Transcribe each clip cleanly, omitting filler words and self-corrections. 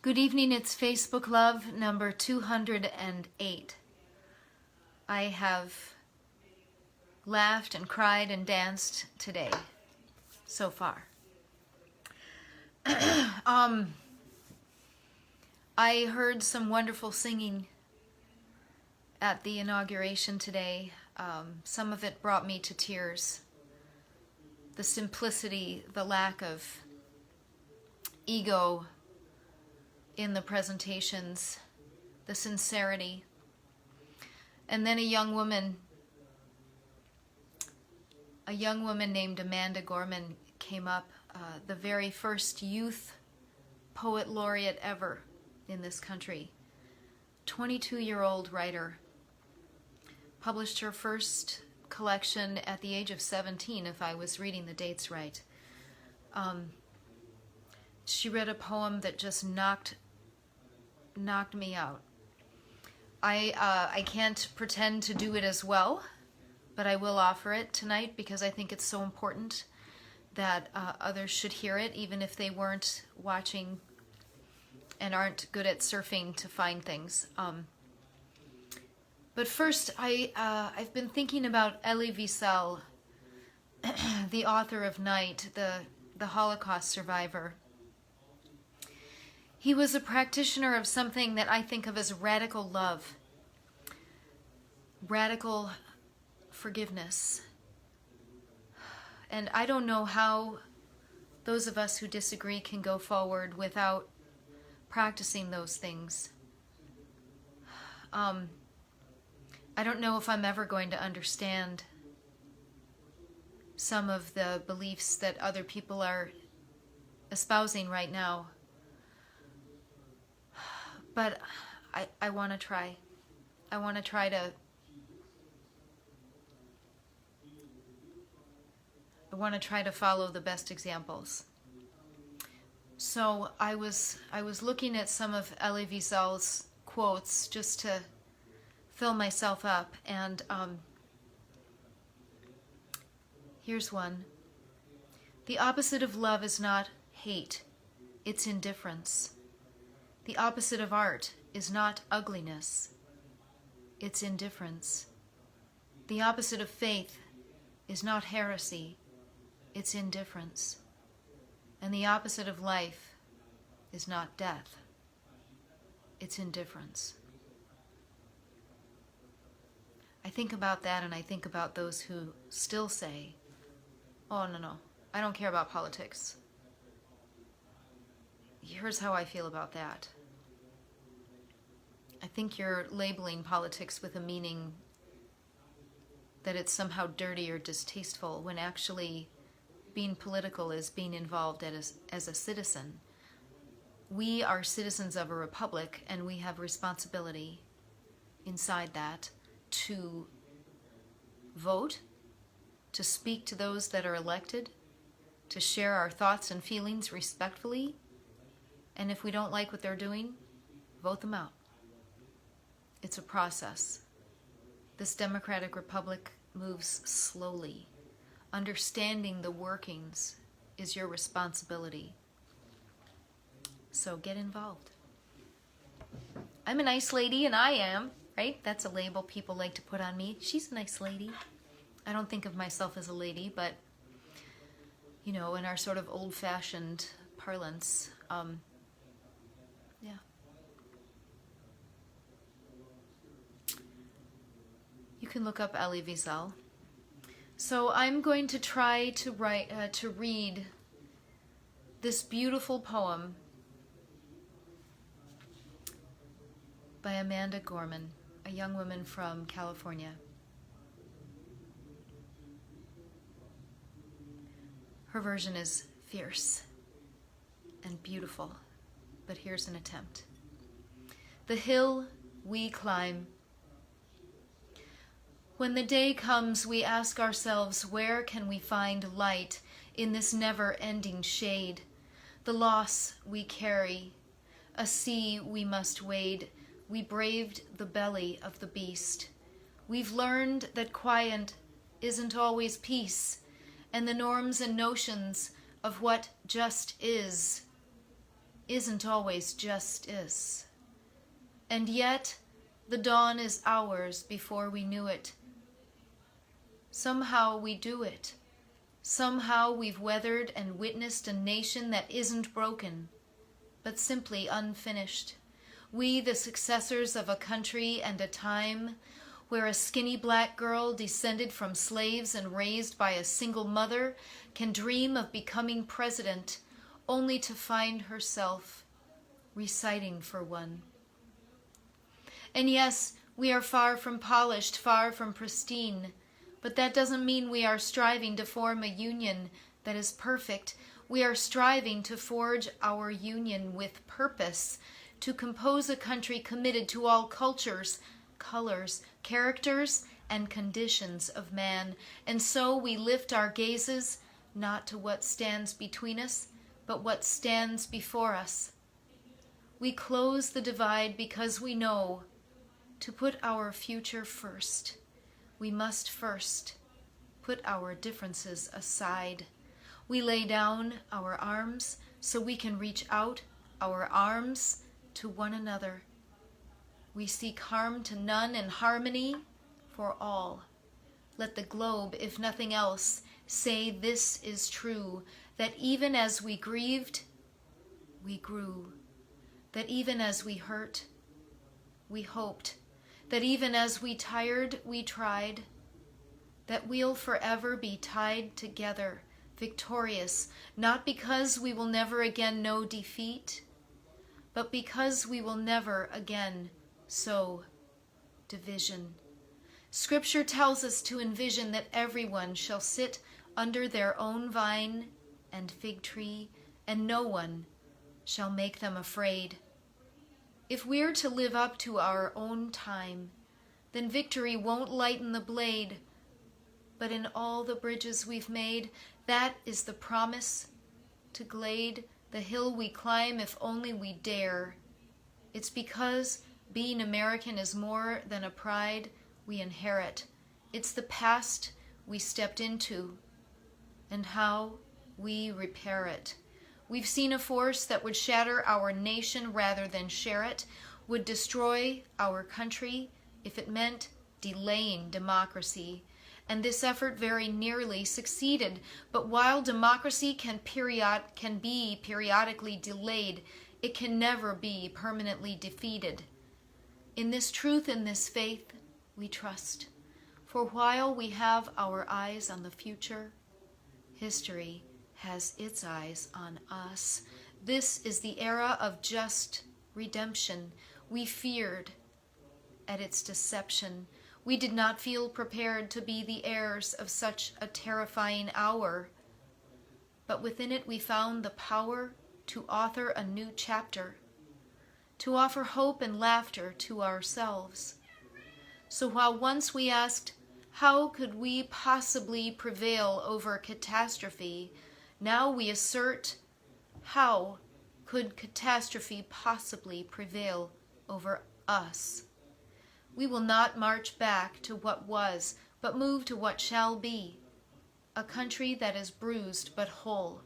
Good evening, it's Facebook Love number 208. I have laughed and cried and danced today, so far. I heard some wonderful singing at the inauguration today. Some of it brought me to tears. The simplicity, the lack of ego in the presentations, the sincerity. And then a young woman named Amanda Gorman came up, the very first youth poet laureate ever in this country. 22-year-old writer. Published her first collection at the age of 17, if I was reading the dates right. She read a poem that just knocked me out. I can't pretend to do it as well, but I will offer it tonight because I think it's so important that others should hear it, even if they weren't watching and aren't good at surfing to find things. But first, I've been thinking about Elie Wiesel, the author of Night, the Holocaust survivor. He was a practitioner of something that I think of as radical love, radical forgiveness. And I don't know how those of us who disagree can go forward without practicing those things. I don't know if I'm ever going to understand some of the beliefs that other people are espousing right now. But I want to try. I want to try to follow the best examples. So I was looking at some of Elie Wiesel's quotes just to fill myself up, and here's one. The opposite of love is not hate, it's indifference. The opposite of art is not ugliness, it's indifference. The opposite of faith is not heresy, it's indifference. And the opposite of life is not death, it's indifference. I think about that, and I think about those who still say, oh, no, I don't care about politics. Here's how I feel about that. I think you're labeling politics with a meaning that it's somehow dirty or distasteful, when actually being political is being involved as a citizen. We are citizens of a republic, and we have responsibility inside that to vote, to speak to those that are elected, to share our thoughts and feelings respectfully, and if we don't like what they're doing, vote them out. It's a process. This democratic republic moves slowly. Understanding the workings is your responsibility. So get involved. I'm a nice lady, and I am, right? That's a label people like to put on me. She's a nice lady. I don't think of myself as a lady, but, in our sort of old-fashioned parlance, yeah. You can look up Elie Wiesel. So I'm going to try to read this beautiful poem by Amanda Gorman, a young woman from California. Her version is fierce and beautiful, but here's an attempt. The hill we climb. When the day comes, we ask ourselves, where can we find light in this never-ending shade? The loss we carry, a sea we must wade. We braved the belly of the beast. We've learned that quiet isn't always peace, and the norms and notions of what just is isn't always justice. And yet, the dawn is ours before we knew it. Somehow we do it. Somehow we've weathered and witnessed a nation that isn't broken, but simply unfinished. We, the successors of a country and a time where a skinny black girl descended from slaves and raised by a single mother can dream of becoming president only to find herself reciting for one. And yes, we are far from polished, far from pristine, but that doesn't mean we are striving to form a union that is perfect. We are striving to forge our union with purpose, to compose a country committed to all cultures, colors, characters, and conditions of man. And so we lift our gazes not to what stands between us, but what stands before us. We close the divide because we know to put our future first, we must first put our differences aside. We lay down our arms so we can reach out our arms to one another. We seek harm to none and harmony for all. Let the globe, if nothing else, say this is true, that even as we grieved, we grew. That even as we hurt, we hoped. That even as we tired, we tried. That we'll forever be tied together, victorious, not because we will never again know defeat, but because we will never again sow division. Scripture tells us to envision that everyone shall sit under their own vine and fig tree, and no one shall make them afraid. If we're to live up to our own time, then victory won't lighten the blade, but in all the bridges we've made, that is the promise to glade the hill we climb if only we dare. It's because being American is more than a pride we inherit. It's the past we stepped into and how we repair it. We've seen a force that would shatter our nation rather than share it, would destroy our country if it meant delaying democracy. And this effort very nearly succeeded. But while democracy can be periodically delayed, it can never be permanently defeated. In this truth, in this faith, we trust. For while we have our eyes on the future, history has its eyes on us. This is the era of just redemption. We feared at its deception. We did not feel prepared to be the heirs of such a terrifying hour. But within it we found the power to author a new chapter, to offer hope and laughter to ourselves. So while once we asked, how could we possibly prevail over catastrophe? Now we assert, how could catastrophe possibly prevail over us? We will not march back to what was, but move to what shall be. A country that is bruised but whole,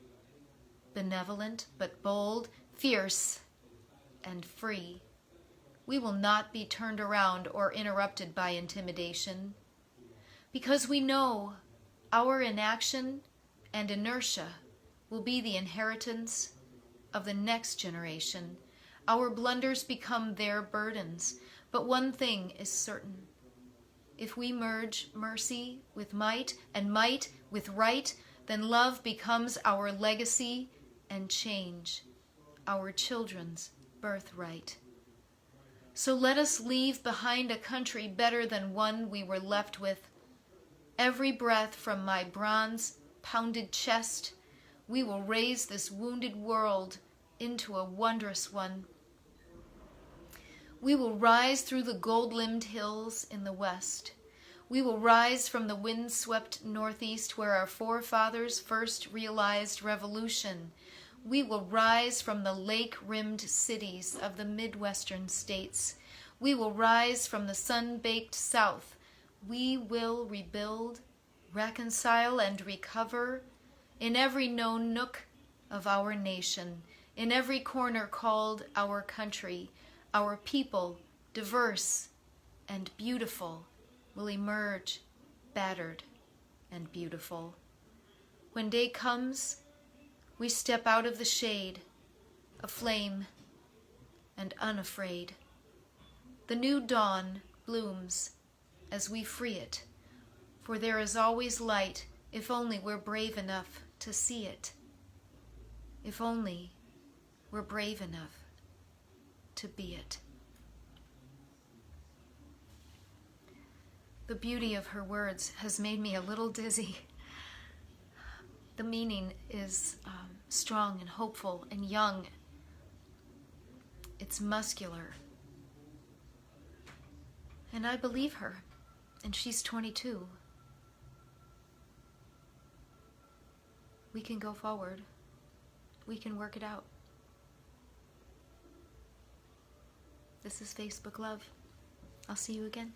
benevolent but bold, fierce and free. We will not be turned around or interrupted by intimidation, because we know our inaction and inertia will be the inheritance of the next generation. Our blunders become their burdens. But one thing is certain. If we merge mercy with might and might with right, then love becomes our legacy and change, our children's birthright. So let us leave behind a country better than one we were left with. Every breath from my bronze-pounded chest, we will raise this wounded world into a wondrous one. We will rise through the gold-limbed hills in the west. We will rise from the wind-swept northeast where our forefathers first realized revolution. We will rise from the lake-rimmed cities of the Midwestern states. We will rise from the sun-baked south. We will rebuild, reconcile, and recover in every known nook of our nation, in every corner called our country, our people, diverse and beautiful, will emerge battered and beautiful. When day comes, we step out of the shade, aflame and unafraid. The new dawn blooms as we free it, for there is always light if only we're brave enough to see it. If only we're brave enough to be it. The beauty of her words has made me a little dizzy. The meaning is strong and hopeful and young. It's muscular. And I believe her. And she's 22. We can go forward. We can work it out. This is Facebook Love. I'll see you again.